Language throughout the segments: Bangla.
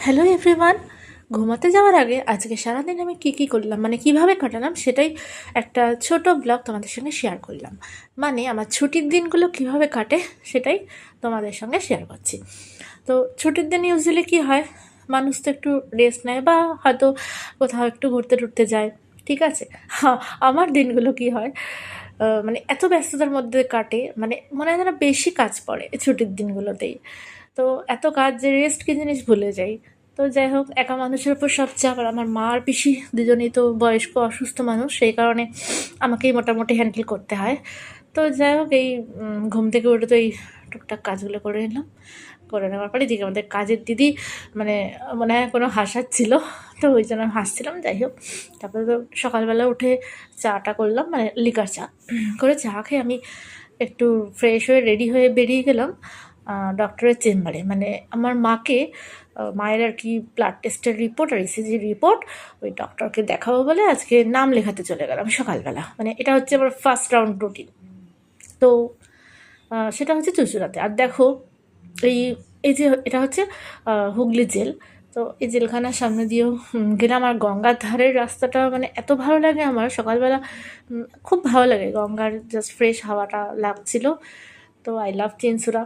Hello everyone. ঘুমাতে যাওয়ার আগে আজকে সারাদিন আমি কী করলাম, মানে কীভাবে কাটালাম, সেটাই একটা ছোট ব্লগ তোমাদের সঙ্গে শেয়ার করলাম। মানে আমার ছুটির দিনগুলো কীভাবে কাটে সেটাই তোমাদের সঙ্গে শেয়ার করছি। তো ছুটির দিন ইউজুয়ালি কী হয়, মানুষ তো একটু রেস্ট নেয় বা হয়তো কোথাও একটু ঘুরতে টুরতে যায়, ঠিক আছে। আমার দিনগুলো কী হয়, মানে এত ব্যস্ততার মধ্যে কাটে, মানে মনে হয় যেন বেশি কাজ পড়ে ছুটির দিনগুলোতেই। তো এত কাজ যে রেস্ট কী জিনিস ভুলে যাই। তো যাই হোক, একা মানুষের উপর সব চাপ, আর আমার মা আর পিসি দুজনেই তো বয়স্ক অসুস্থ মানুষ, সেই কারণে আমাকেই মোটামুটি হ্যান্ডেল করতে হয়। তো যাই হোক, এই ঘুম থেকে উঠে তো এই টুকটাক কাজগুলো করে নিলাম। করে নেওয়ার পরে দিকে আমাদের কাজের দিদি মানে মনে হয় কোনো হাসাচ্ছিল, তো ওই জন্য হাসছিলাম। যাই হোক, তারপরে তো সকালবেলা উঠে চাটা করলাম, মানে লিকার চা করে চা খেয়ে আমি একটু ফ্রেশ হয়ে রেডি হয়ে বেরিয়ে গেলাম ডক্টরের চেম্বারে। মানে আমার মাকে, মায়ের আর কি ব্লাড টেস্টের রিপোর্ট আর ইসিজির রিপোর্ট ওই ডক্টরকে দেখাবো বলে আজকে নাম লেখাতে চলে গেলাম সকালবেলা। মানে এটা হচ্ছে আমার ফার্স্ট রাউন্ড রুটিন। তো সেটা হচ্ছে চুঁচুড়াতে। আর দেখো, এই এই যে এটা হচ্ছে হুগলি জেল। তো এই জেলখানার সামনে দিয়েও গেলাম। আর গঙ্গার ধারের রাস্তাটা মানে এত ভালো লাগে আমার, সকালবেলা খুব ভালো লাগে, গঙ্গার জাস্ট ফ্রেশ হাওয়াটা লাগছিল। তো আই লাভ চিনসুরা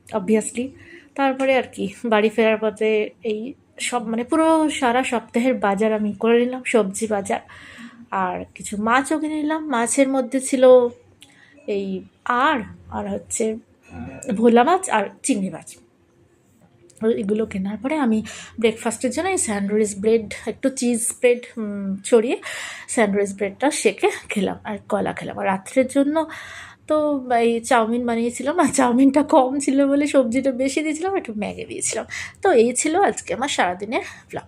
অবভিয়াসলি। তারপরে আর কি বাড়ি ফেরার পথে এই সব মানে পুরো সারা সপ্তাহের বাজার আমি করে নিলাম, সবজি বাজার। আর কিছু মাছও কিনে নিলাম। মাছের মধ্যে ছিল এই আর আর হচ্ছে ভোলা মাছ আর চিংড়ি মাছ। এগুলো কেনার পরে আমি ব্রেকফাস্টের জন্য এই স্যান্ডউইচ ব্রেড, একটু চিজ স্প্রেড ছড়িয়ে স্যান্ডউইচ ব্রেডটা সেঁকে খেলাম, আর কলা খেলাম। আর রাত্রের জন্য তো এই চাউমিন বানিয়েছিলাম, আর চাউমিনটা কম ছিল বলে সবজিটা বেশি দিয়েছিলাম, একটু ম্যাগি দিয়েছিলাম। তো এই ছিল আজকে আমার সারাদিনের ব্লগ।